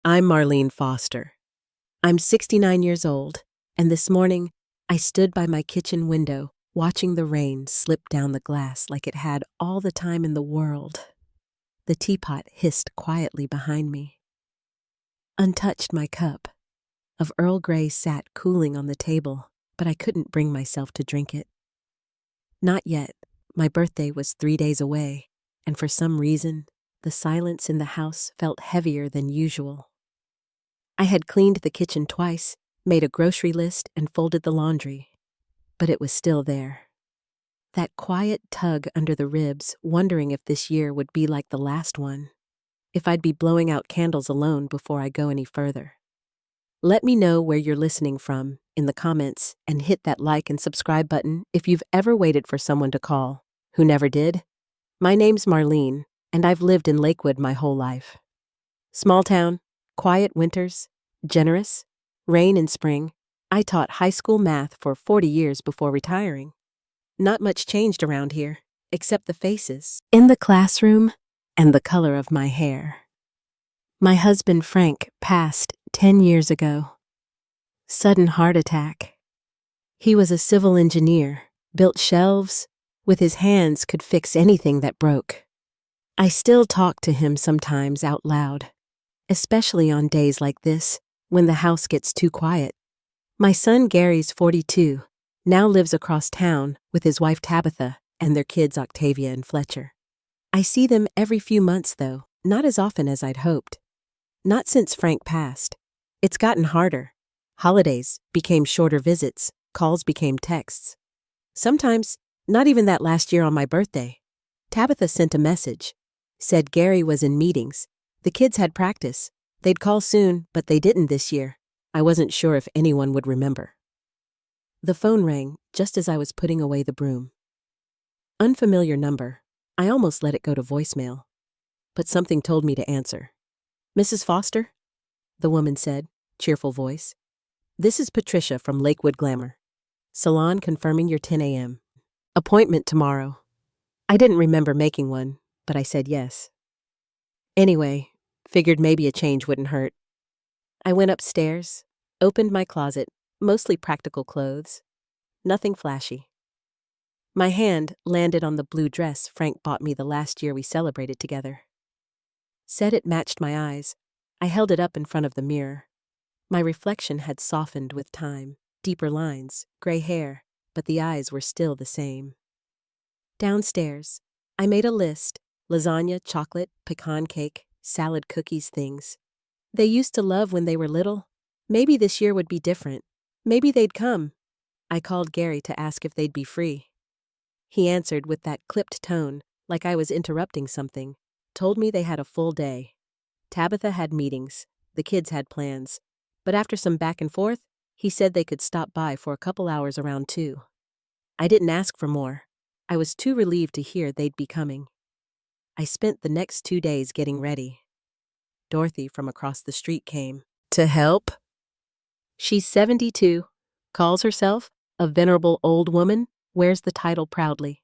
I'm Marlene Foster. I'm 69 years old, and this morning I stood by my kitchen window watching the rain slip down the glass like it had all the time in the world. The teapot hissed quietly behind me. Untouched, my cup of Earl Grey sat cooling on the table, but I couldn't bring myself to drink it. Not yet. My birthday was 3 days away, and for some reason, the silence in the house felt heavier than usual. I had cleaned the kitchen twice, made a grocery list, and folded the laundry, but it was still there. That quiet tug under the ribs, wondering if this year would be like the last one, if I'd be blowing out candles alone before I go any further. Let me know where you're listening from in the comments and hit that like and subscribe button if you've ever waited for someone to call who never did. My name's Marlene, and I've lived in Lakewood my whole life. Small town, quiet winters, generous, rain in spring. I taught high school math for 40 years before retiring. Not much changed around here, except the faces in the classroom and the color of my hair. My husband Frank passed 10 years ago. Sudden heart attack. He was a civil engineer, built shelves, with his hands could fix anything that broke. I still talk to him sometimes out loud, especially on days like this when the house gets too quiet. My son Gary's 42, now lives across town with his wife Tabitha and their kids Octavia and Fletcher. I see them every few months though, not as often as I'd hoped. Not since Frank passed. It's gotten harder. Holidays became shorter visits, calls became texts. Sometimes, not even that last year on my birthday. Tabitha sent a message, said Gary was in meetings. The kids had practice. They'd call soon, but they didn't this year. I wasn't sure if anyone would remember. The phone rang just as I was putting away the broom. Unfamiliar number. I almost let it go to voicemail. But something told me to answer. Mrs. Foster? The woman said, cheerful voice. This is Patricia from Lakewood Glamour. Salon confirming your 10 a.m. appointment tomorrow. I didn't remember making one, but I said yes. Anyway, figured maybe a change wouldn't hurt. I went upstairs, opened my closet, mostly practical clothes. Nothing flashy. My hand landed on the blue dress Frank bought me the last year we celebrated together. Said it matched my eyes. I held it up in front of the mirror. My reflection had softened with time, deeper lines, gray hair, but the eyes were still the same. Downstairs, I made a list: lasagna, chocolate, pecan cake, salad, cookies, things they used to love when they were little. Maybe this year would be different. Maybe they'd come. I called Gary to ask if they'd be free. He answered with that clipped tone, like I was interrupting something, told me they had a full day. Tabitha had meetings, the kids had plans, but after some back and forth, he said they could stop by for a couple hours around 2. I didn't ask for more. I was too relieved to hear they'd be coming. I spent the next 2 days getting ready. Dorothy from across the street came. To help? She's 72, calls herself a venerable old woman, wears the title proudly.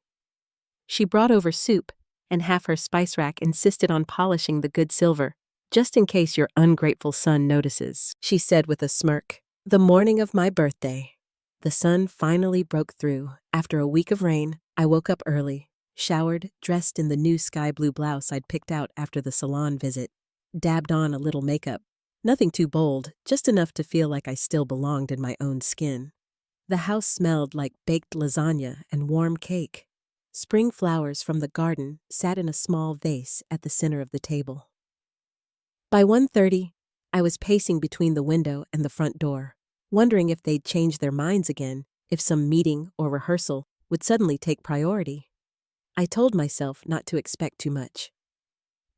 She brought over soup, and half her spice rack insisted on polishing the good silver, just in case your ungrateful son notices, she said with a smirk. The morning of my birthday, the sun finally broke through. After a week of rain, I woke up early, showered, dressed in the new sky blue blouse I'd picked out after the salon visit, dabbed on a little makeup. Nothing too bold, just enough to feel like I still belonged in my own skin. The house smelled like baked lasagna and warm cake. Spring flowers from the garden sat in a small vase at the center of the table. By 1:30, I was pacing between the window and the front door, wondering if they'd change their minds again, if some meeting or rehearsal would suddenly take priority. I told myself not to expect too much.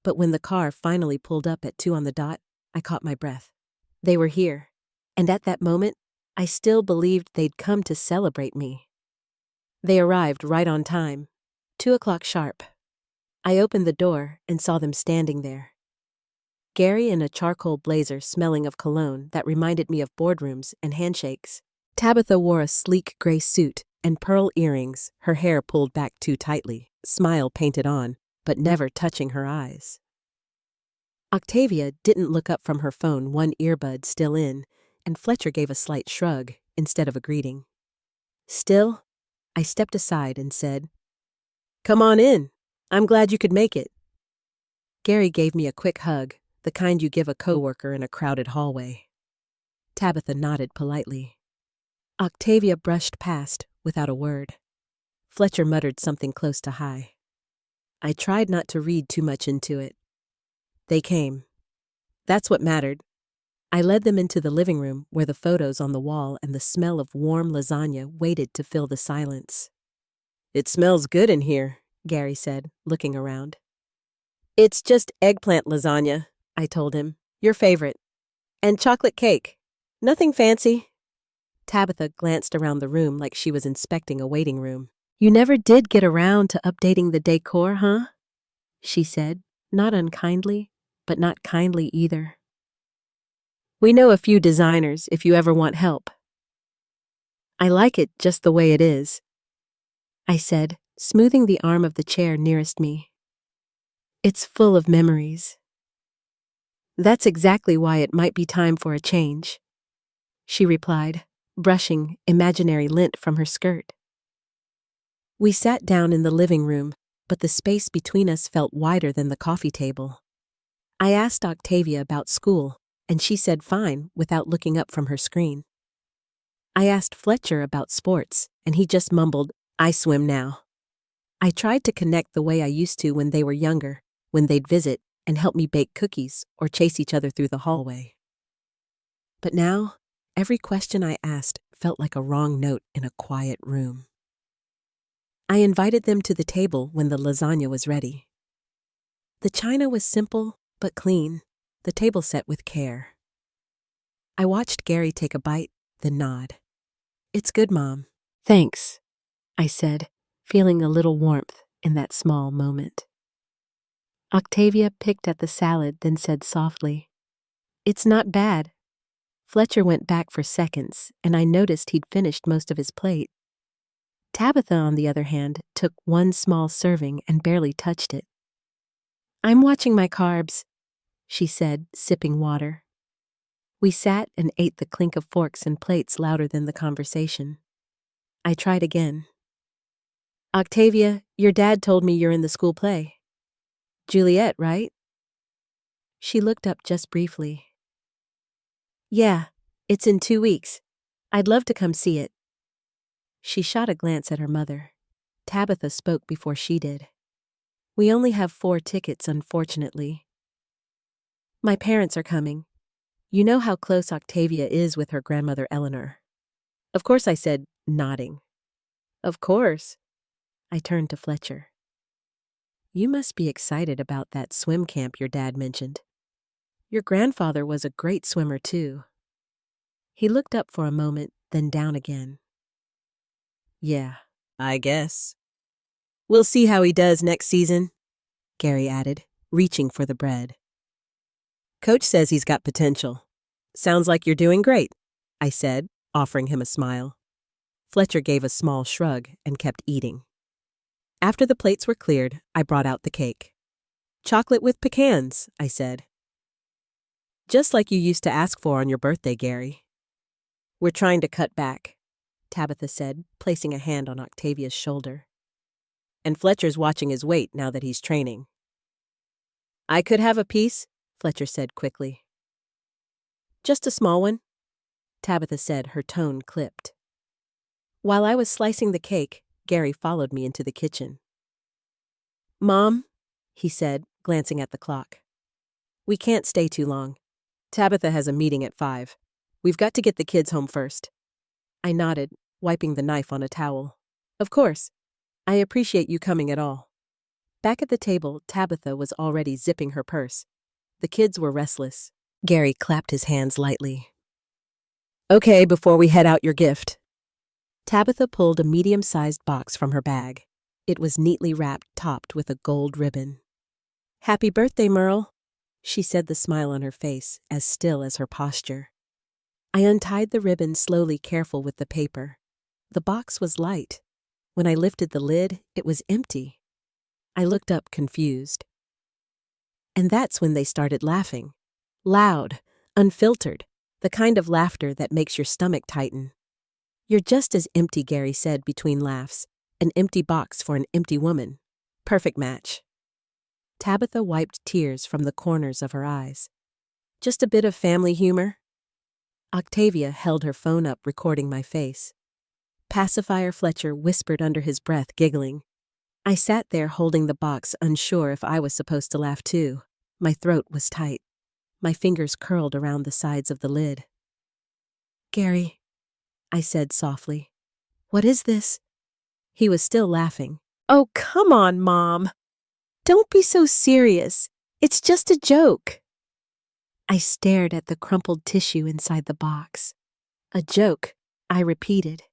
But when the car finally pulled up at 2 on the dot, I caught my breath. They were here, and at that moment, I still believed they'd come to celebrate me. They arrived right on time, 2 o'clock sharp. I opened the door and saw them standing there. Gary in a charcoal blazer smelling of cologne that reminded me of boardrooms and handshakes. Tabitha wore a sleek gray suit and pearl earrings, her hair pulled back too tightly, smile painted on, but never touching her eyes. Octavia didn't look up from her phone, one earbud still in, and Fletcher gave a slight shrug instead of a greeting. Still, I stepped aside and said, "Come on in. I'm glad you could make it." Gary gave me a quick hug, the kind you give a coworker in a crowded hallway. Tabitha nodded politely. Octavia brushed past without a word. Fletcher muttered something close to hi. I tried not to read too much into it. They came. That's what mattered. I led them into the living room where the photos on the wall and the smell of warm lasagna waited to fill the silence. "It smells good in here," Gary said, looking around. "It's just eggplant lasagna," I told him. "Your favorite. And chocolate cake. Nothing fancy." Tabitha glanced around the room like she was inspecting a waiting room. "You never did get around to updating the decor, huh?" she said, not unkindly, but not kindly either. "We know a few designers if you ever want help." "I like it just the way it is," I said, smoothing the arm of the chair nearest me. "It's full of memories." "That's exactly why it might be time for a change," she replied, brushing imaginary lint from her skirt. We sat down in the living room, but the space between us felt wider than the coffee table. I asked Octavia about school, and she said fine without looking up from her screen. I asked Fletcher about sports, and he just mumbled, "I swim now." I tried to connect the way I used to when they were younger, when they'd visit and help me bake cookies or chase each other through the hallway. But now, every question I asked felt like a wrong note in a quiet room. I invited them to the table when the lasagna was ready. The china was simple but clean, the table set with care. I watched Gary take a bite, then nod. "It's good, Mom." "Thanks," I said, feeling a little warmth in that small moment. Octavia picked at the salad, then said softly, "It's not bad." Fletcher went back for seconds, and I noticed he'd finished most of his plate. Tabitha, on the other hand, took one small serving and barely touched it. "I'm watching my carbs," she said, sipping water. We sat and ate the clink of forks and plates louder than the conversation. I tried again. "Octavia, your dad told me you're in the school play. Juliet, right?" She looked up just briefly. "Yeah, it's in 2 weeks. I'd love to come see it." She shot a glance at her mother. Tabitha spoke before she did. "We only have 4 tickets, unfortunately." "My parents are coming. You know how close Octavia is with her grandmother Eleanor." "Of course," I said, nodding. "Of course." I turned to Fletcher. "You must be excited about that swim camp your dad mentioned. Your grandfather was a great swimmer, too." He looked up for a moment, then down again. "Yeah, I guess. We'll see how he does next season," Gary added, reaching for the bread. "Coach says he's got potential." "Sounds like you're doing great," I said, offering him a smile. Fletcher gave a small shrug and kept eating. After the plates were cleared, I brought out the cake. "Chocolate with pecans," I said. "Just like you used to ask for on your birthday, Gary." "We're trying to cut back," Tabitha said, placing a hand on Octavia's shoulder. "And Fletcher's watching his weight now that he's training." "I could have a piece," Fletcher said quickly. "Just a small one," Tabitha said, her tone clipped. While I was slicing the cake, Gary followed me into the kitchen. "Mom," he said, glancing at the clock. "We can't stay too long. Tabitha has a meeting at 5. We've got to get the kids home first." I nodded, wiping the knife on a towel. "Of course. I appreciate you coming at all." Back at the table, Tabitha was already zipping her purse. The kids were restless. Gary clapped his hands lightly. "Okay, before we head out, your gift." Tabitha pulled a medium-sized box from her bag. It was neatly wrapped, topped with a gold ribbon. "Happy birthday, Merle," she said, the smile on her face as still as her posture. I untied the ribbon slowly, careful with the paper. The box was light. When I lifted the lid, it was empty. I looked up, confused. And that's when they started laughing. Loud, unfiltered, the kind of laughter that makes your stomach tighten. "You're just as empty," Gary said between laughs. "An empty box for an empty woman. Perfect match." Tabitha wiped tears from the corners of her eyes. "Just a bit of family humor?" Octavia held her phone up, recording my face. Pacifier Fletcher whispered under his breath, giggling. I sat there holding the box, unsure if I was supposed to laugh too. My throat was tight. My fingers curled around the sides of the lid. "Gary," I said softly, "what is this?" He was still laughing. "Oh, come on, Mom. Don't be so serious. It's just a joke." I stared at the crumpled tissue inside the box. "A joke," I repeated.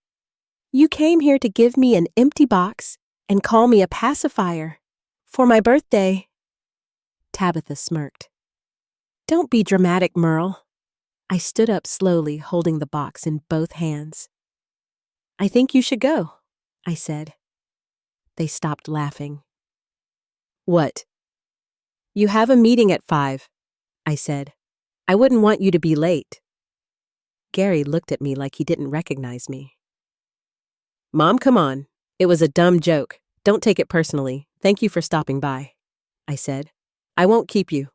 "You came here to give me an empty box and call me a pacifier. For my birthday." Tabitha smirked. "Don't be dramatic, Merle." I stood up slowly, holding the box in both hands. "I think you should go," I said. They stopped laughing. "What?" "You have a meeting at 5, I said. "I wouldn't want you to be late." Gary looked at me like he didn't recognize me. "Mom, come on. It was a dumb joke. Don't take it personally. Thank you for stopping by," I said. "I won't keep you."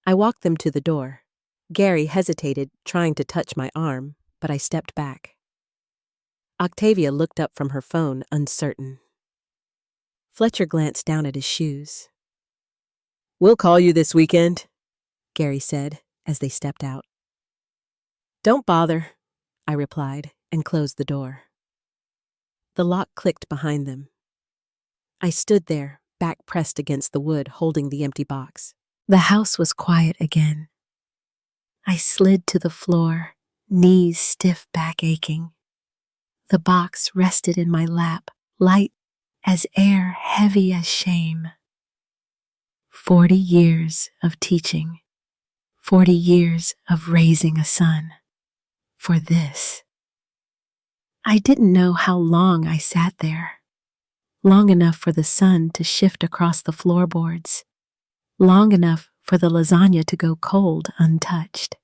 I walked them to the door. Gary hesitated, trying to touch my arm, but I stepped back. Octavia looked up from her phone, uncertain. Fletcher glanced down at his shoes. "We'll call you this weekend," Gary said as they stepped out. "Don't bother," I replied and closed the door. The lock clicked behind them. I stood there, back pressed against the wood, holding the empty box. The house was quiet again. I slid to the floor, knees stiff, back aching. The box rested in my lap, light as air, heavy as shame. 40 years of teaching, 40 years of raising a son. For this. I didn't know how long I sat there. Long enough for the sun to shift across the floorboards. Long enough for the lasagna to go cold untouched.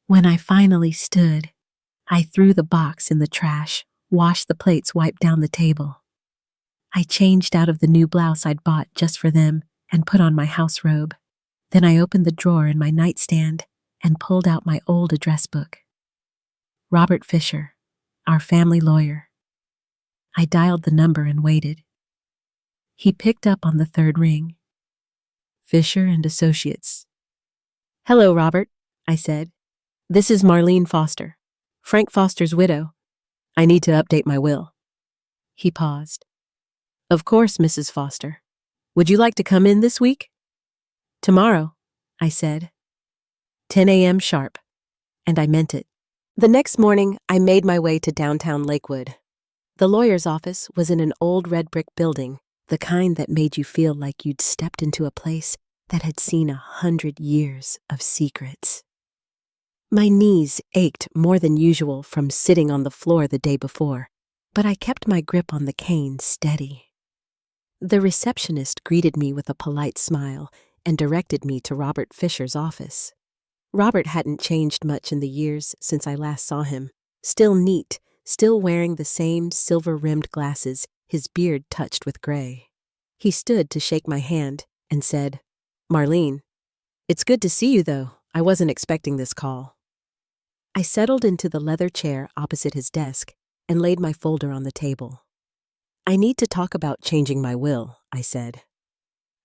When I finally stood, I threw the box in the trash, washed the plates, wiped down the table. I changed out of the new blouse I'd bought just for them and put on my house robe. Then I opened the drawer in my nightstand and pulled out my old address book. Robert Fisher, our family lawyer. I dialed the number and waited. He picked up on the third ring. "Fisher and Associates." "Hello, Robert," I said. "This is Marlene Foster, Frank Foster's widow. I need to update my will." He paused. "Of course, Mrs. Foster. Would you like to come in this week?" "Tomorrow," I said. 10 a.m. sharp. And I meant it. The next morning, I made my way to downtown Lakewood. The lawyer's office was in an old red brick building, the kind that made you feel like you'd stepped into a place that had seen 100 years of secrets. My knees ached more than usual from sitting on the floor the day before, but I kept my grip on the cane steady. The receptionist greeted me with a polite smile and directed me to Robert Fisher's office. Robert hadn't changed much in the years since I last saw him. Still neat, still wearing the same silver-rimmed glasses, his beard touched with gray. He stood to shake my hand and said, "Marlene, it's good to see you, though. I wasn't expecting this call." I settled into the leather chair opposite his desk and laid my folder on the table. "I need to talk about changing my will," I said.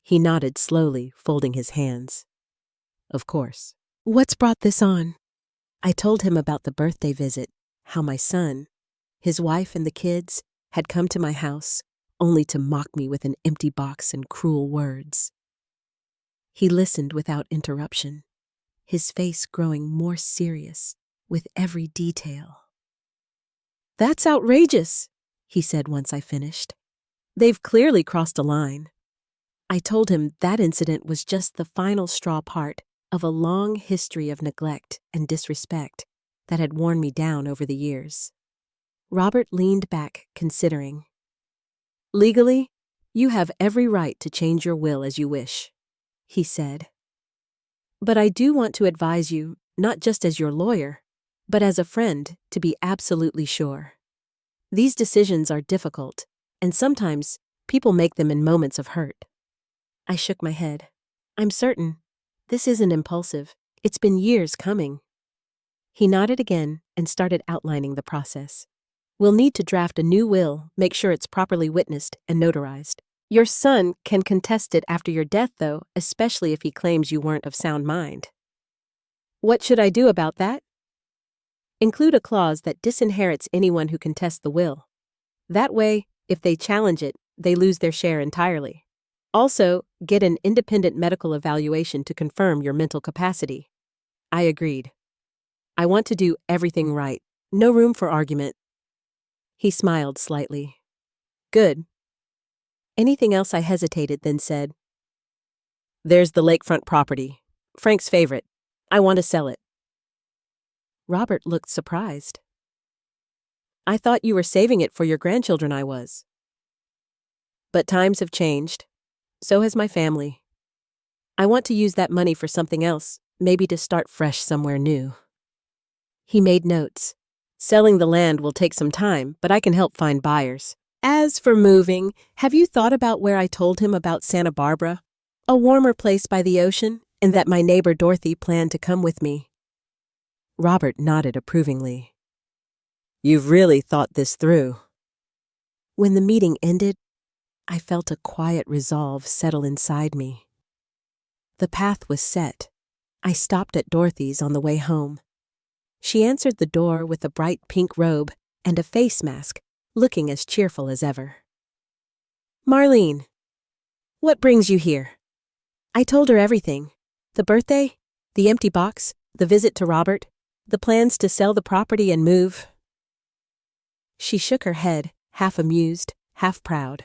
He nodded slowly, folding his hands. "Of course. What's brought this on?" I told him about the birthday visit, how my son, his wife and the kids, had come to my house only to mock me with an empty box and cruel words. He listened without interruption, his face growing more serious with every detail. "That's outrageous," he said once I finished. "They've clearly crossed a line." I told him that incident was just the final straw part of a long history of neglect and disrespect that had worn me down over the years. Robert leaned back, considering. "Legally, you have every right to change your will as you wish," he said. But I do want to advise you, not just as your lawyer, but as a friend, to be absolutely sure. These decisions are difficult, and sometimes people make them in moments of hurt. I shook my head. I'm certain. This isn't impulsive. It's been years coming. He nodded again and started outlining the process. We'll need to draft a new will, make sure it's properly witnessed and notarized. Your son can contest it after your death, though, especially if he claims you weren't of sound mind. What should I do about that? Include a clause that disinherits anyone who contests the will. That way, if they challenge it, they lose their share entirely. Also, get an independent medical evaluation to confirm your mental capacity. I agreed. I want to do everything right. No room for argument. He smiled slightly. Good. Anything else? I hesitated, then said, There's the lakefront property. Frank's favorite. I want to sell it. Robert looked surprised. I thought you were saving it for your grandchildren. I was. But times have changed. So has my family. I want to use that money for something else, maybe to start fresh somewhere new. He made notes. Selling the land will take some time, but I can help find buyers. As for moving, have you thought about where I told him about Santa Barbara? A warmer place by the ocean, and that my neighbor Dorothy planned to come with me. Robert nodded approvingly. You've really thought this through. When the meeting ended, I felt a quiet resolve settle inside me. The path was set. I stopped at Dorothy's on the way home. She answered the door with a bright pink robe and a face mask, looking as cheerful as ever. Marlene, what brings you here? I told her everything. The birthday, the empty box, the visit to Robert, the plans to sell the property and move. She shook her head, half amused, half proud.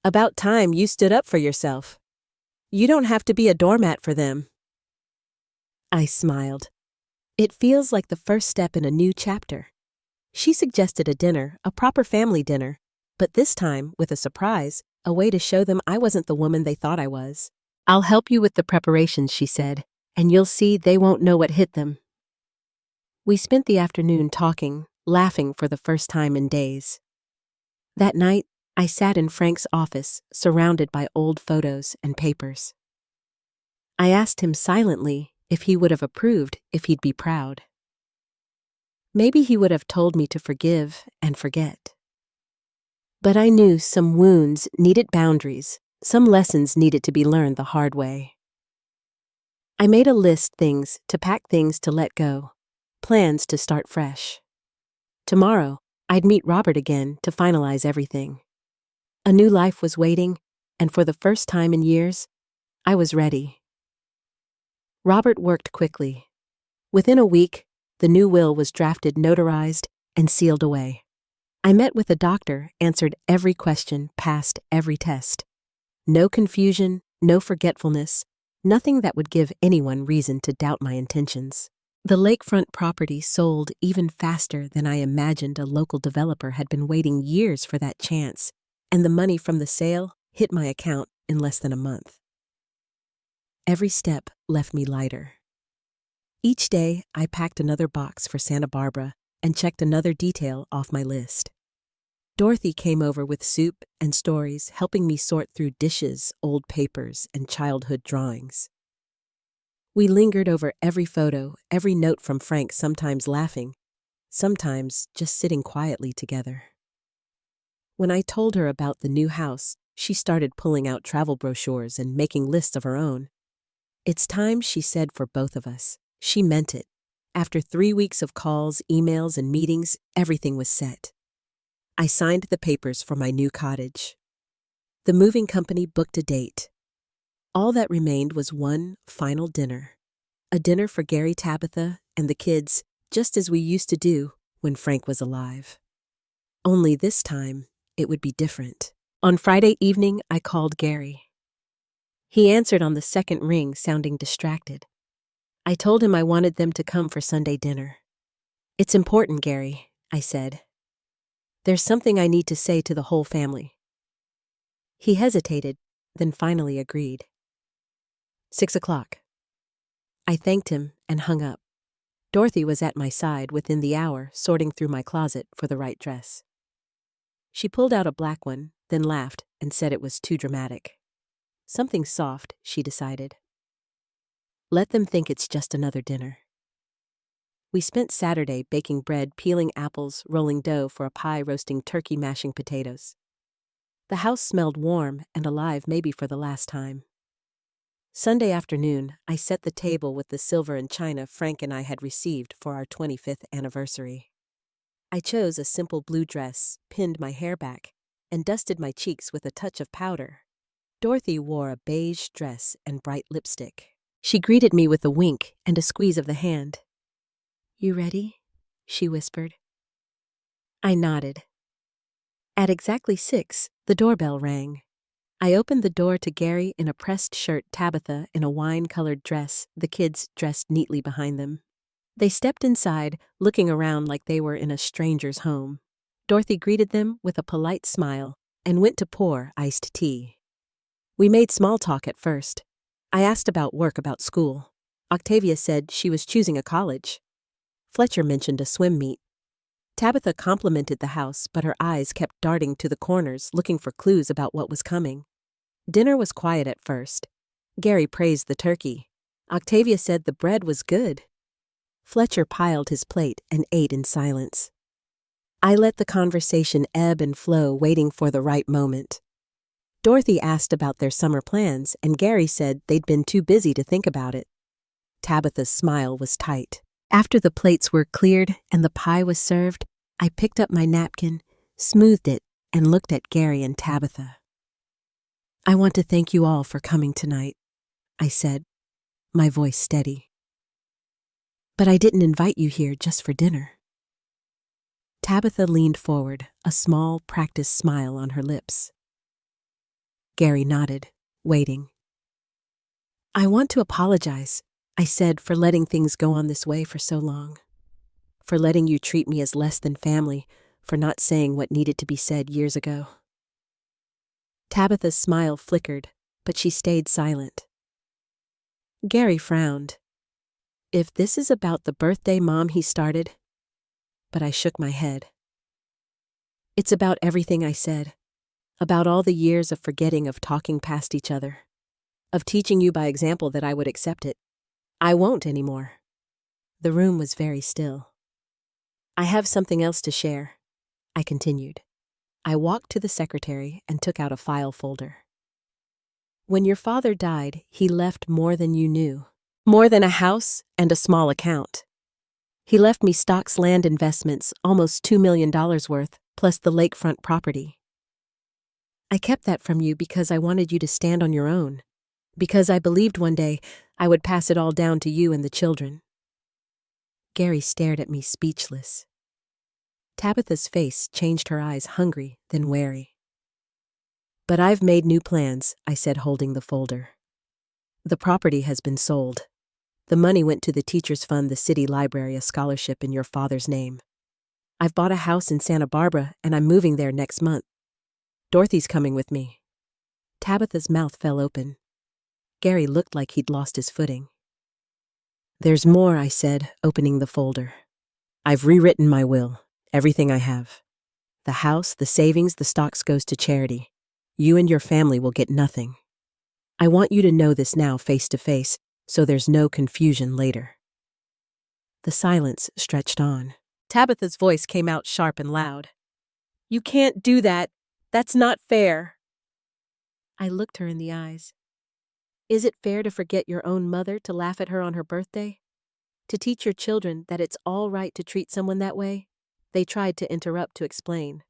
About time you stood up for yourself. You don't have to be a doormat for them. I smiled. It feels like the first step in a new chapter. She suggested a dinner, a proper family dinner, but this time with a surprise, a way to show them I wasn't the woman they thought I was. I'll help you with the preparations, she said, and you'll see they won't know what hit them. We spent the afternoon talking, laughing for the first time in days. That night, I sat in Frank's office, surrounded by old photos and papers. I asked him silently if he would have approved, if he'd be proud. Maybe he would have told me to forgive and forget. But I knew some wounds needed boundaries, some lessons needed to be learned the hard way. I made a list to pack things to let go, plans to start fresh. Tomorrow, I'd meet Robert again to finalize everything. A new life was waiting, and for the first time in years, I was ready. Robert worked quickly. Within a week, the new will was drafted, notarized, and sealed away. I met with a doctor, answered every question, passed every test. No confusion, no forgetfulness, nothing that would give anyone reason to doubt my intentions. The lakefront property sold even faster than I imagined. A local developer had been waiting years for that chance, and the money from the sale hit my account in less than a month. Every step left me lighter. Each day, I packed another box for Santa Barbara and checked another detail off my list. Dorothy came over with soup and stories, helping me sort through dishes, old papers, and childhood drawings. We lingered over every photo, every note from Frank, sometimes laughing, sometimes just sitting quietly together. When I told her about the new house, she started pulling out travel brochures and making lists of her own. It's time, she said, for both of us. She meant it. After 3 weeks of calls, emails, and meetings, everything was set. I signed the papers for my new cottage. The moving company booked a date. All that remained was one final dinner. A dinner for Gary, Tabitha, and the kids, just as we used to do when Frank was alive. Only this time, it would be different. On Friday evening, I called Gary. He answered on the second ring, sounding distracted. I told him I wanted them to come for Sunday dinner. It's important, Gary, I said. There's something I need to say to the whole family. He hesitated, then finally agreed. 6 o'clock. I thanked him and hung up. Dorothy was at my side within the hour, sorting through my closet for the right dress. She pulled out a black one, then laughed and said it was too dramatic. Something soft, she decided. Let them think it's just another dinner. We spent Saturday baking bread, peeling apples, rolling dough for a pie, roasting turkey, mashing potatoes. The house smelled warm and alive, maybe for the last time. Sunday afternoon, I set the table with the silver and china Frank and I had received for our 25th anniversary. I chose a simple blue dress, pinned my hair back, and dusted my cheeks with a touch of powder. Dorothy wore a beige dress and bright lipstick. She greeted me with a wink and a squeeze of the hand. "You ready?" she whispered. I nodded. At exactly 6, the doorbell rang. I opened the door to Gary in a pressed shirt, Tabitha in a wine-colored dress, the kids dressed neatly behind them. They stepped inside, looking around like they were in a stranger's home. Dorothy greeted them with a polite smile and went to pour iced tea. We made small talk at first. I asked about work, about school. Octavia said she was choosing a college. Fletcher mentioned a swim meet. Tabitha complimented the house, but her eyes kept darting to the corners, looking for clues about what was coming. Dinner was quiet at first. Gary praised the turkey. Octavia said the bread was good. Fletcher piled his plate and ate in silence. I let the conversation ebb and flow, waiting for the right moment. Dorothy asked about their summer plans, and Gary said they'd been too busy to think about it. Tabitha's smile was tight. After the plates were cleared and the pie was served, I picked up my napkin, smoothed it, and looked at Gary and Tabitha. "I want to thank you all for coming tonight," I said, my voice steady. "But I didn't invite you here just for dinner." Tabitha leaned forward, a small, practiced smile on her lips. Gary nodded, waiting. "I want to apologize," I said, "for letting things go on this way for so long. For letting you treat me as less than family, for not saying what needed to be said years ago." Tabitha's smile flickered, but she stayed silent. Gary frowned. "If this is about the birthday, Mom," he started. But I shook my head. "It's about everything," I said. "About all the years of forgetting, of talking past each other. Of teaching you by example that I would accept it. I won't anymore." The room was very still. "I have something else to share," I continued. I walked to the secretary and took out a file folder. "When your father died, he left more than you knew. More than a house and a small account. He left me stocks, land, investments, almost $2 million worth, plus the lakefront property. I kept that from you because I wanted you to stand on your own, because I believed one day I would pass it all down to you and the children." Gary stared at me, speechless. Tabitha's face changed, her eyes hungry, then wary. "But I've made new plans," I said, holding the folder. "The property has been sold. The money went to the Teachers Fund, the city library, a scholarship in your father's name. I've bought a house in Santa Barbara, and I'm moving there next month. Dorothy's coming with me." Tabitha's mouth fell open. Gary looked like he'd lost his footing. "There's more," I said, opening the folder. "I've rewritten my will, everything I have. The house, the savings, the stocks goes to charity. You and your family will get nothing. I want you to know this now, face to face, so there's no confusion later." The silence stretched on. Tabitha's voice came out sharp and loud. "You can't do that. That's not fair." I looked her in the eyes. "Is it fair to forget your own mother, to laugh at her on her birthday? To teach your children that it's all right to treat someone that way?" They tried to interrupt, to explain.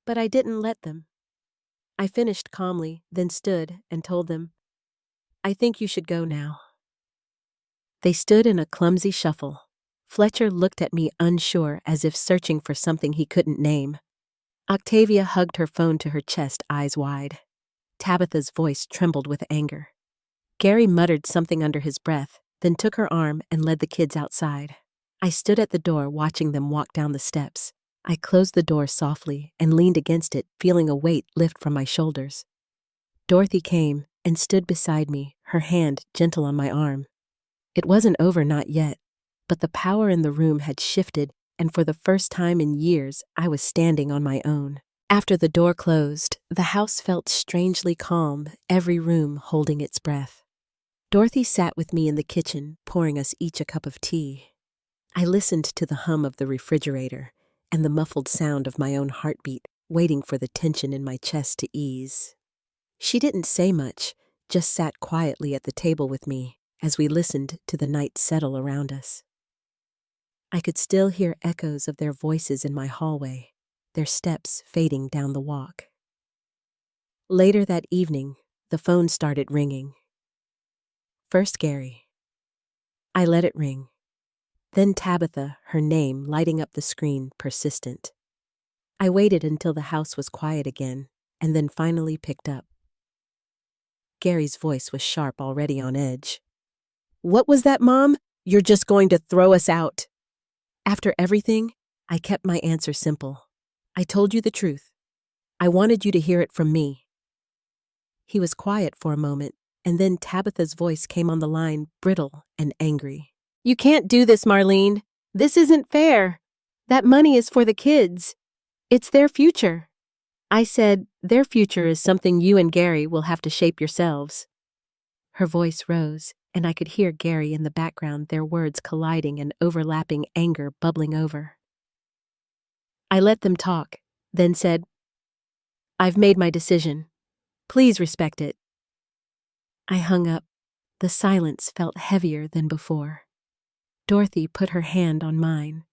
But I didn't let them. I finished calmly, then stood and told them, "I think you should go now." They stood in a clumsy shuffle. Fletcher looked at me unsure, as if searching for something he couldn't name. Octavia hugged her phone to her chest, eyes wide. Tabitha's voice trembled with anger. Gary muttered something under his breath, then took her arm and led the kids outside. I stood at the door, watching them walk down the steps. I closed the door softly and leaned against it, feeling a weight lift from my shoulders. Dorothy came, and stood beside me, her hand gentle on my arm. It wasn't over, not yet, but the power in the room had shifted, and for the first time in years, I was standing on my own. After the door closed, the house felt strangely calm, every room holding its breath. Dorothy sat with me in the kitchen, pouring us each a cup of tea. I listened to the hum of the refrigerator and the muffled sound of my own heartbeat, waiting for the tension in my chest to ease. She didn't say much, just sat quietly at the table with me as we listened to the night settle around us. I could still hear echoes of their voices in my hallway, their steps fading down the walk. Later that evening, the phone started ringing. First Gary. I let it ring. Then Tabitha, her name lighting up the screen, persistent. I waited until the house was quiet again, and then finally picked up. Gary's voice was sharp, already on edge. "What was that, Mom? You're just going to throw us out." After everything, I kept my answer simple. I told you the truth. I wanted you to hear it from me. He was quiet for a moment, and then Tabitha's voice came on the line, brittle and angry. "You can't do this, Marlene. This isn't fair. That money is for the kids. It's their future." I said, "Their future is something you and Gary will have to shape yourselves." Her voice rose, and I could hear Gary in the background, their words colliding and overlapping, anger bubbling over. I let them talk, then said, "I've made my decision. Please respect it." I hung up. The silence felt heavier than before. Dorothy put her hand on mine.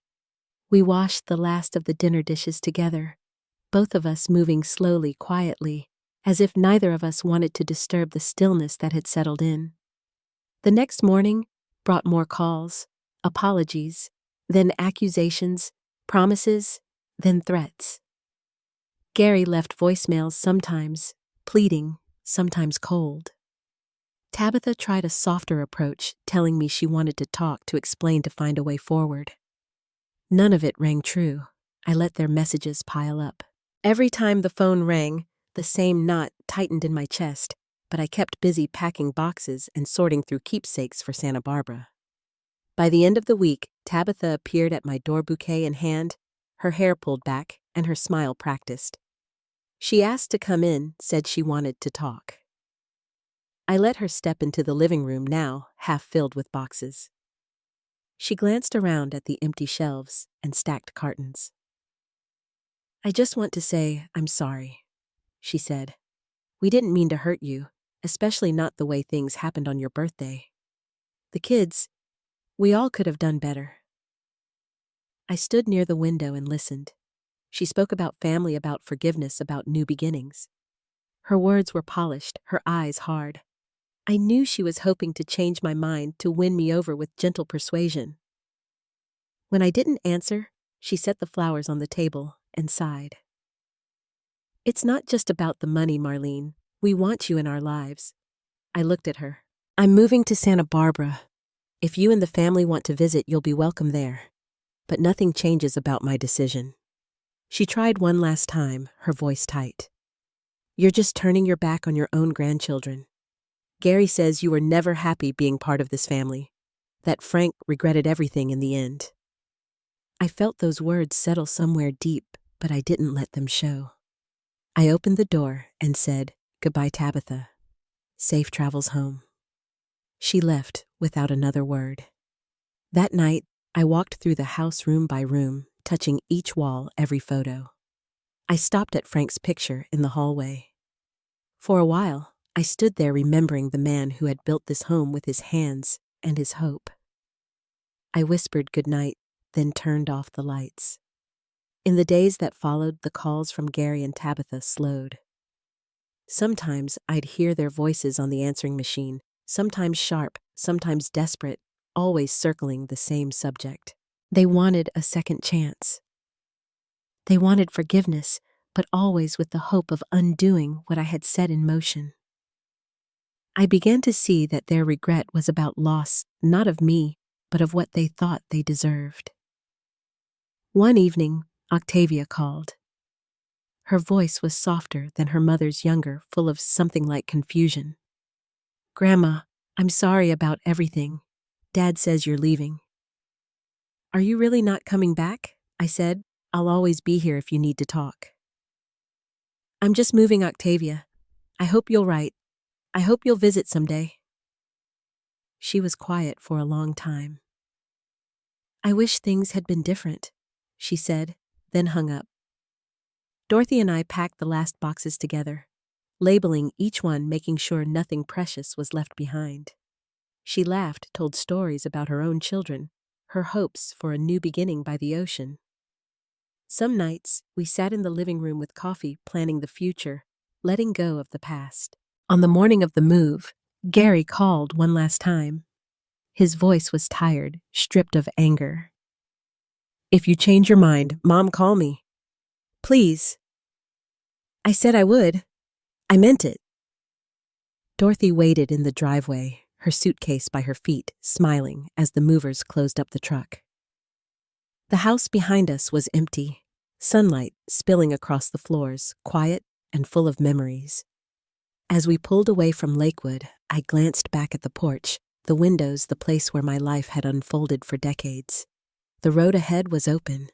We washed the last of the dinner dishes together, both of us moving slowly, quietly, as if neither of us wanted to disturb the stillness that had settled in. The next morning brought more calls, apologies, then accusations, promises, then threats. Gary left voicemails sometimes, pleading, sometimes cold. Tabitha tried a softer approach, telling me she wanted to talk, to explain, to find a way forward. None of it rang true. I let their messages pile up. Every time the phone rang, the same knot tightened in my chest, but I kept busy packing boxes and sorting through keepsakes for Santa Barbara. By the end of the week, Tabitha appeared at my door, bouquet in hand, her hair pulled back and her smile practiced. She asked to come in, said she wanted to talk. I let her step into the living room, now half filled with boxes. She glanced around at the empty shelves and stacked cartons. "I just want to say I'm sorry," she said. "We didn't mean to hurt you, especially not the way things happened on your birthday. The kids, we all could have done better." I stood near the window and listened. She spoke about family, about forgiveness, about new beginnings. Her words were polished, her eyes hard. I knew she was hoping to change my mind, to win me over with gentle persuasion. When I didn't answer, she set the flowers on the table and sighed. "It's not just about the money, Marlene. We want you in our lives." I looked at her. "I'm moving to Santa Barbara. If you and the family want to visit, you'll be welcome there. But nothing changes about my decision." She tried one last time, her voice tight. "You're just turning your back on your own grandchildren. Gary says you were never happy being part of this family, that Frank regretted everything in the end." I felt those words settle somewhere deep, but I didn't let them show. I opened the door and said, "Goodbye, Tabitha. Safe travels home." She left without another word. That night, I walked through the house room by room, touching each wall, every photo. I stopped at Frank's picture in the hallway. For a while, I stood there remembering the man who had built this home with his hands and his hope. I whispered goodnight, then turned off the lights. In the days that followed, the calls from Gary and Tabitha slowed. Sometimes I'd hear their voices on the answering machine, sometimes sharp, sometimes desperate, always circling the same subject. They wanted a second chance. They wanted forgiveness, but always with the hope of undoing what I had set in motion. I began to see that their regret was about loss, not of me, but of what they thought they deserved. One evening, Octavia called. Her voice was softer than her mother's, younger, full of something like confusion. Grandma, I'm sorry about everything. Dad says you're leaving. Are you really not coming back? I said. I'll always be here if you need to talk. I'm just moving, Octavia. I hope you'll write. I hope you'll visit someday. She was quiet for a long time. I wish things had been different, she said, then hung up. Dorothy and I packed the last boxes together, labeling each one, making sure nothing precious was left behind. She laughed, told stories about her own children, her hopes for a new beginning by the ocean. Some nights, we sat in the living room with coffee, planning the future, letting go of the past. On the morning of the move, Gary called one last time. His voice was tired, stripped of anger. If you change your mind, Mom, call me. Please. I said I would. I meant it. Dorothy waited in the driveway, her suitcase by her feet, smiling as the movers closed up the truck. The house behind us was empty, sunlight spilling across the floors, quiet and full of memories. As we pulled away from Lakewood, I glanced back at the porch, the windows, the place where my life had unfolded for decades. The road ahead was open.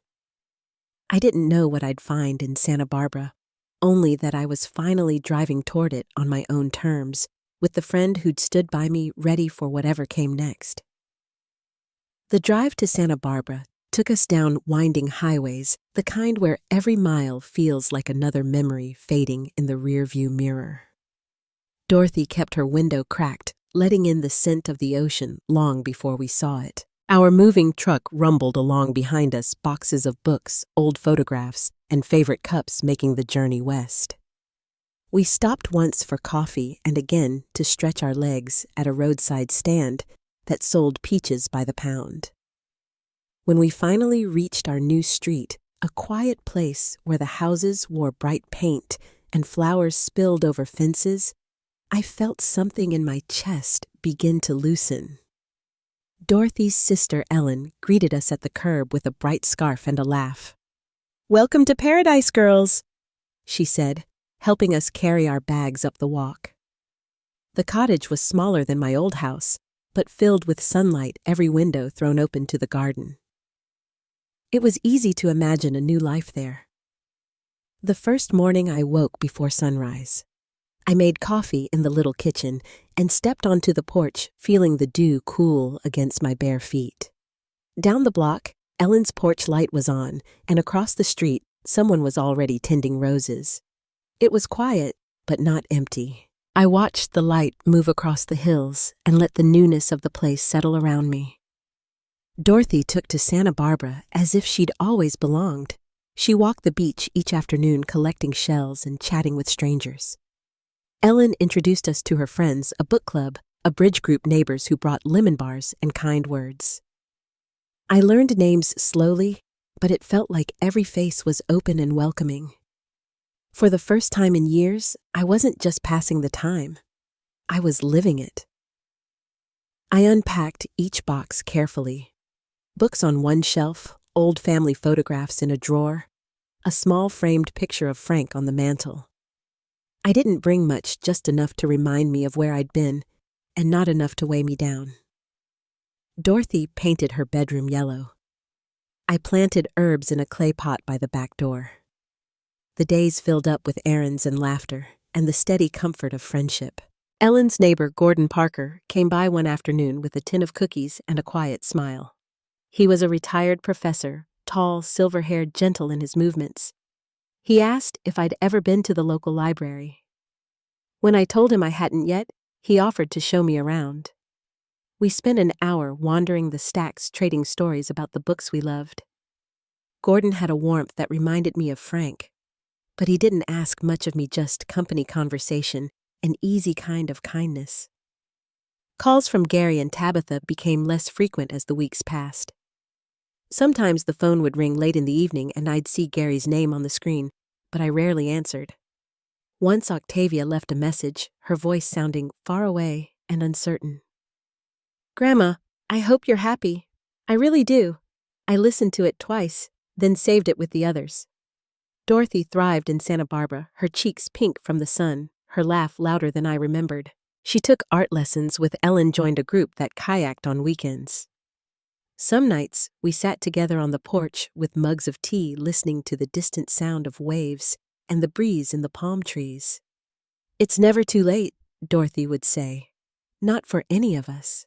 I didn't know what I'd find in Santa Barbara, only that I was finally driving toward it on my own terms, with the friend who'd stood by me ready for whatever came next. The drive to Santa Barbara took us down winding highways, the kind where every mile feels like another memory fading in the rearview mirror. Dorothy kept her window cracked, letting in the scent of the ocean long before we saw it. Our moving truck rumbled along behind us, boxes of books, old photographs, and favorite cups making the journey west. We stopped once for coffee and again to stretch our legs at a roadside stand that sold peaches by the pound. When we finally reached our new street, a quiet place where the houses wore bright paint and flowers spilled over fences, I felt something in my chest begin to loosen. Dorothy's sister Ellen greeted us at the curb with a bright scarf and a laugh. "Welcome to paradise, girls," she said, helping us carry our bags up the walk. The cottage was smaller than my old house, but filled with sunlight, every window thrown open to the garden. It was easy to imagine a new life there. The first morning I woke before sunrise. I made coffee in the little kitchen and stepped onto the porch, feeling the dew cool against my bare feet. Down the block, Ellen's porch light was on, and across the street, someone was already tending roses. It was quiet, but not empty. I watched the light move across the hills and let the newness of the place settle around me. Dorothy took to Santa Barbara as if she'd always belonged. She walked the beach each afternoon collecting shells and chatting with strangers. Ellen introduced us to her friends, a book club, a bridge group, neighbors who brought lemon bars and kind words. I learned names slowly, but it felt like every face was open and welcoming. For the first time in years, I wasn't just passing the time. I was living it. I unpacked each box carefully. Books on one shelf, old family photographs in a drawer, a small framed picture of Frank on the mantel. I didn't bring much, just enough to remind me of where I'd been, and not enough to weigh me down. Dorothy painted her bedroom yellow. I planted herbs in a clay pot by the back door. The days filled up with errands and laughter, and the steady comfort of friendship. Ellen's neighbor, Gordon Parker, came by one afternoon with a tin of cookies and a quiet smile. He was a retired professor, tall, silver-haired, gentle in his movements. He asked if I'd ever been to the local library. When I told him I hadn't yet, he offered to show me around. We spent an hour wandering the stacks, trading stories about the books we loved. Gordon had a warmth that reminded me of Frank, but he didn't ask much of me, just company conversation, an easy kind of kindness. Calls from Gary and Tabitha became less frequent as the weeks passed. Sometimes the phone would ring late in the evening and I'd see Gary's name on the screen, but I rarely answered. Once Octavia left a message, her voice sounding far away and uncertain. "Grandma, I hope you're happy. I really do. I listened to it twice, then saved it with the others." Dorothy thrived in Santa Barbara, her cheeks pink from the sun, her laugh louder than I remembered. She took art lessons with Ellen, joined a group that kayaked on weekends. Some nights, we sat together on the porch with mugs of tea, listening to the distant sound of waves and the breeze in the palm trees. "It's never too late," Dorothy would say. "Not for any of us."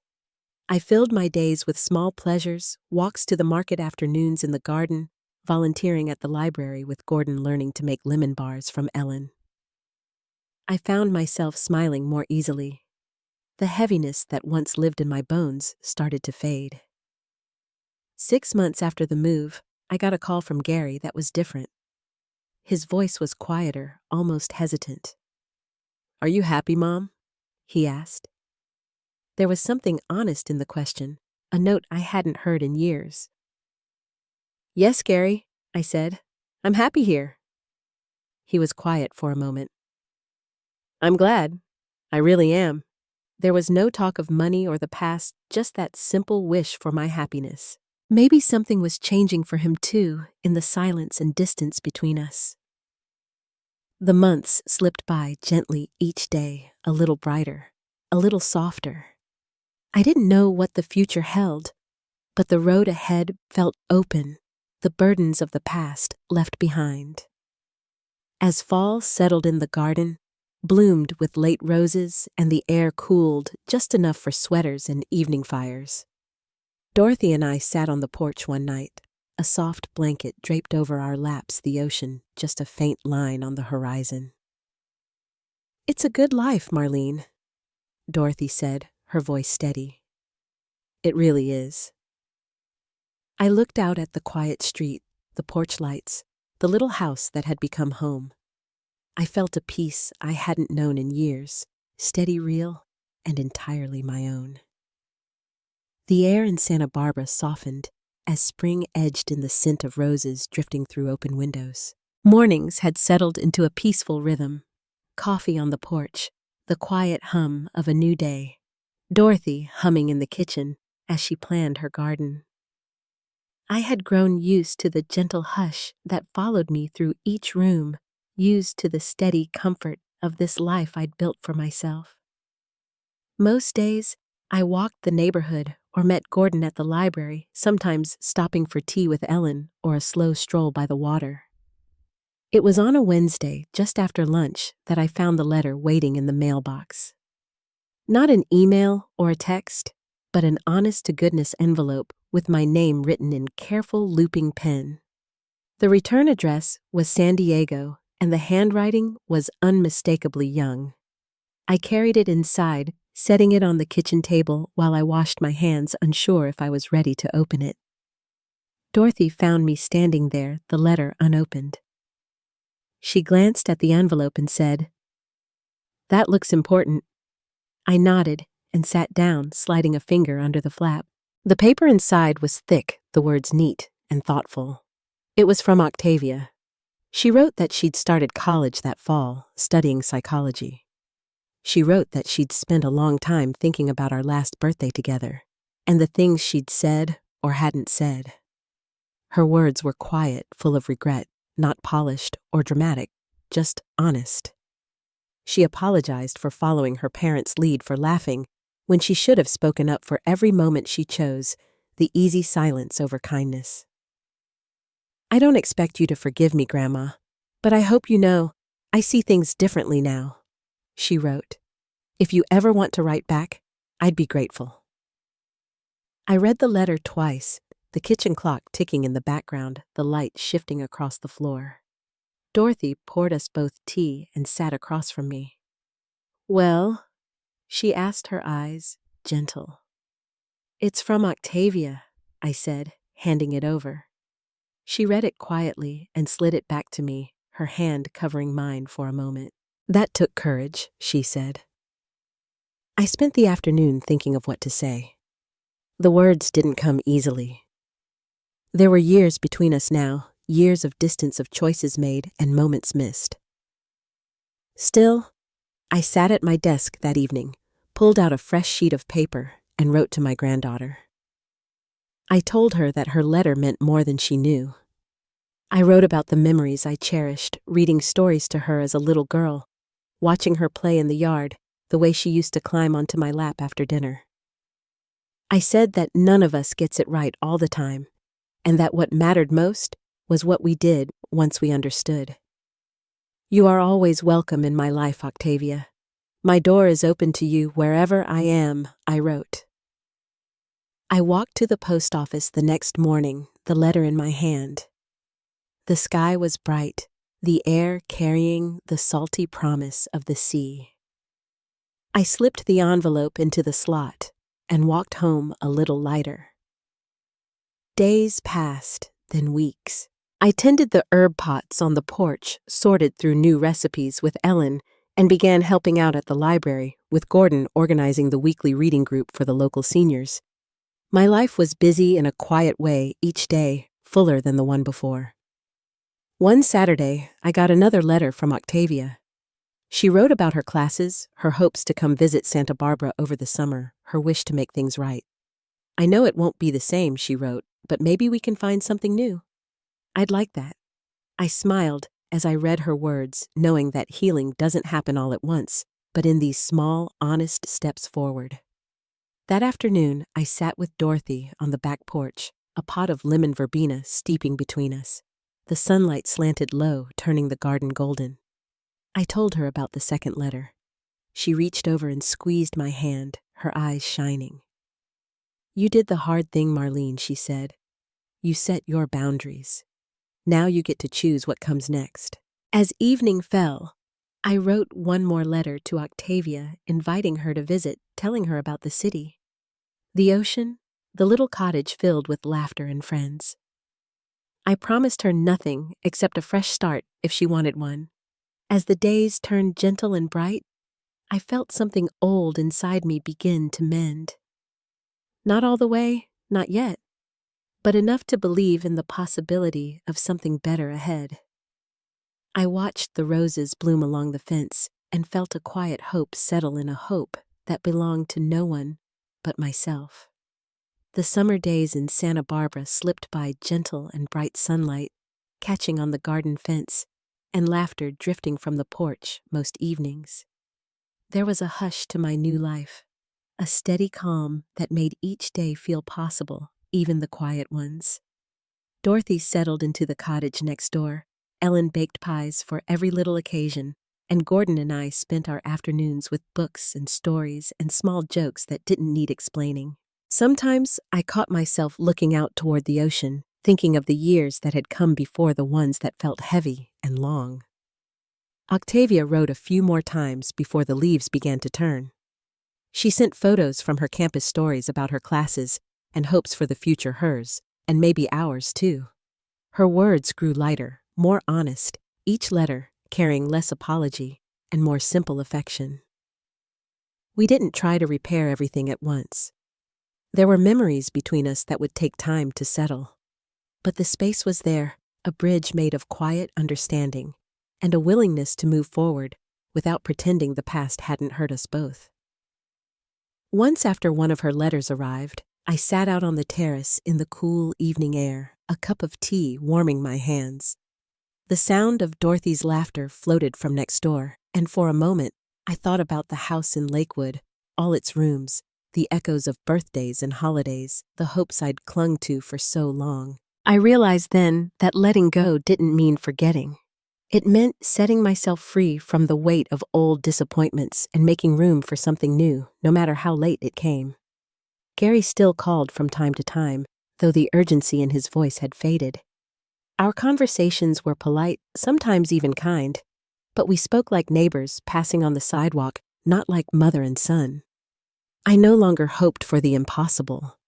I filled my days with small pleasures, walks to the market, afternoons in the garden, volunteering at the library with Gordon, learning to make lemon bars from Ellen. I found myself smiling more easily. The heaviness that once lived in my bones started to fade. 6 months after the move, I got a call from Gary that was different. His voice was quieter, almost hesitant. "Are you happy, Mom?" he asked. There was something honest in the question, a note I hadn't heard in years. "Yes, Gary," I said. "I'm happy here." He was quiet for a moment. "I'm glad. I really am." There was no talk of money or the past, just that simple wish for my happiness. Maybe something was changing for him too, in the silence and distance between us. The months slipped by gently each day, a little brighter, a little softer. I didn't know what the future held, but the road ahead felt open, the burdens of the past left behind. As fall settled in the garden, bloomed with late roses, and the air cooled just enough for sweaters and evening fires, Dorothy and I sat on the porch one night, a soft blanket draped over our laps, the ocean just a faint line on the horizon. "It's a good life, Marlene," Dorothy said, her voice steady. "It really is." I looked out at the quiet street, the porch lights, the little house that had become home. I felt a peace I hadn't known in years, steady, real, and entirely my own. The air in Santa Barbara softened as spring edged in the scent of roses drifting through open windows. Mornings had settled into a peaceful rhythm. Coffee on the porch, the quiet hum of a new day. Dorothy humming in the kitchen as she planned her garden. I had grown used to the gentle hush that followed me through each room, used to the steady comfort of this life I'd built for myself. Most days, I walked the neighborhood or met Gordon at the library, sometimes stopping for tea with Ellen or a slow stroll by the water. It was on a Wednesday, just after lunch, that I found the letter waiting in the mailbox. Not an email or a text, but an honest-to-goodness envelope with my name written in careful looping pen. The return address was San Diego, and the handwriting was unmistakably young. I carried it inside, setting it on the kitchen table while I washed my hands, unsure if I was ready to open it. Dorothy found me standing there, the letter unopened. She glanced at the envelope and said, "That looks important." I nodded and sat down, sliding a finger under the flap. The paper inside was thick, the words neat and thoughtful. It was from Octavia. She wrote that she'd started college that fall, studying psychology. She wrote that she'd spent a long time thinking about our last birthday together, and the things she'd said or hadn't said. Her words were quiet, full of regret, not polished or dramatic, just honest. She apologized for following her parents' lead, for laughing when she should have spoken up, for every moment she chose, the easy silence over kindness. "I don't expect you to forgive me, Grandma, but I hope you know I see things differently now," she wrote. "If you ever want to write back, I'd be grateful." I read the letter twice, the kitchen clock ticking in the background, the light shifting across the floor. Dorothy poured us both tea and sat across from me. "Well?" she asked, her eyes gentle. "It's from Octavia," I said, handing it over. She read it quietly and slid it back to me, her hand covering mine for a moment. "That took courage," she said. I spent the afternoon thinking of what to say. The words didn't come easily. There were years between us now, years of distance, of choices made and moments missed. Still, I sat at my desk that evening, pulled out a fresh sheet of paper, and wrote to my granddaughter. I told her that her letter meant more than she knew. I wrote about the memories I cherished, reading stories to her as a little girl, watching her play in the yard, the way she used to climb onto my lap after dinner. I said that none of us gets it right all the time, and that what mattered most was what we did once we understood. You are always welcome in my life, Octavia. My door is open to you wherever I am, I wrote. I walked to the post office the next morning, the letter in my hand. The sky was bright, the air carrying the salty promise of the sea. I slipped the envelope into the slot and walked home a little lighter. Days passed, then weeks. I tended the herb pots on the porch, sorted through new recipes with Ellen, and began helping out at the library, with Gordon organizing the weekly reading group for the local seniors. My life was busy in a quiet way each day, fuller than the one before. One Saturday, I got another letter from Octavia. She wrote about her classes, her hopes to come visit Santa Barbara over the summer, her wish to make things right. I know it won't be the same, she wrote, but maybe we can find something new. I'd like that. I smiled as I read her words, knowing that healing doesn't happen all at once, but in these small, honest steps forward. That afternoon, I sat with Dorothy on the back porch, a pot of lemon verbena steeping between us. The sunlight slanted low, turning the garden golden. I told her about the second letter. She reached over and squeezed my hand, her eyes shining. You did the hard thing, Marlene, she said. You set your boundaries. Now you get to choose what comes next. As evening fell, I wrote one more letter to Octavia, inviting her to visit, telling her about the city. The ocean, the little cottage filled with laughter and friends. I promised her nothing except a fresh start if she wanted one. As the days turned gentle and bright, I felt something old inside me begin to mend. Not all the way, not yet, but enough to believe in the possibility of something better ahead. I watched the roses bloom along the fence and felt a quiet hope settle in a hope that belonged to no one but myself. The summer days in Santa Barbara slipped by gentle and bright sunlight, catching on the garden fence, and laughter drifting from the porch most evenings. There was a hush to my new life, a steady calm that made each day feel possible, even the quiet ones. Dorothy settled into the cottage next door. Ellen baked pies for every little occasion, and Gordon and I spent our afternoons with books and stories and small jokes that didn't need explaining. Sometimes I caught myself looking out toward the ocean, thinking of the years that had come before the ones that felt heavy and long. Octavia wrote a few more times before the leaves began to turn. She sent photos from her campus stories about her classes and hopes for the future hers, and maybe ours too. Her words grew lighter, more honest, each letter carrying less apology and more simple affection. We didn't try to repair everything at once. There were memories between us that would take time to settle. But the space was there, a bridge made of quiet understanding, and a willingness to move forward without pretending the past hadn't hurt us both. Once after one of her letters arrived, I sat out on the terrace in the cool evening air, a cup of tea warming my hands. The sound of Dorothy's laughter floated from next door, and for a moment I thought about the house in Lakewood, all its rooms, the echoes of birthdays and holidays, the hopes I'd clung to for so long. I realized then that letting go didn't mean forgetting. It meant setting myself free from the weight of old disappointments and making room for something new, no matter how late it came. Gary still called from time to time, though the urgency in his voice had faded. Our conversations were polite, sometimes even kind, but we spoke like neighbors passing on the sidewalk, not like mother and son. I no longer hoped for the impossible.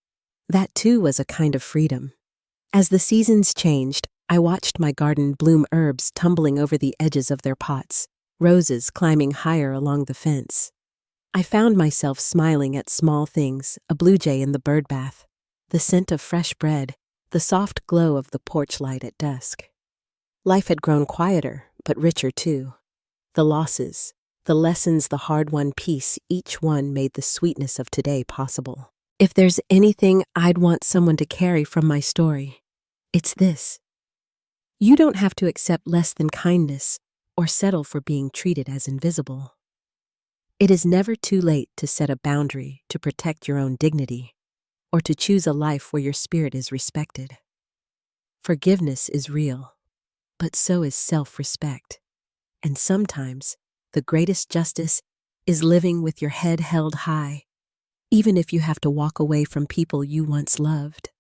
That too was a kind of freedom. As the seasons changed, I watched my garden bloom herbs tumbling over the edges of their pots, roses climbing higher along the fence. I found myself smiling at small things, a blue jay in the bird bath, the scent of fresh bread, the soft glow of the porch light at dusk. Life had grown quieter, but richer too. The losses, the lessons, the hard-won peace, each one made the sweetness of today possible. If there's anything I'd want someone to carry from my story, it's this. You don't have to accept less than kindness or settle for being treated as invisible. It is never too late to set a boundary to protect your own dignity or to choose a life where your spirit is respected. Forgiveness is real, but so is self-respect. And sometimes, the greatest justice is living with your head held high, even if you have to walk away from people you once loved.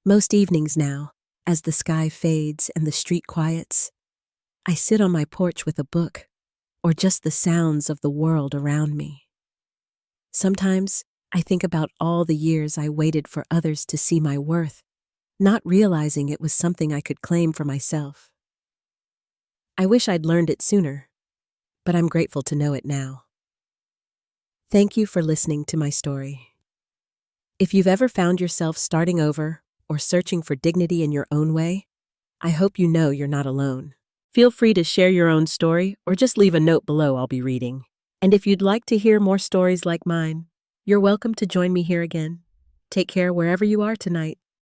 Most evenings now, as the sky fades and the street quiets, I sit on my porch with a book, or just the sounds of the world around me. Sometimes, I think about all the years I waited for others to see my worth, not realizing it was something I could claim for myself. I wish I'd learned it sooner, but I'm grateful to know it now. Thank you for listening to my story. If you've ever found yourself starting over or searching for dignity in your own way, I hope you know you're not alone. Feel free to share your own story or just leave a note below. I'll be reading. And if you'd like to hear more stories like mine, you're welcome to join me here again. Take care wherever you are tonight.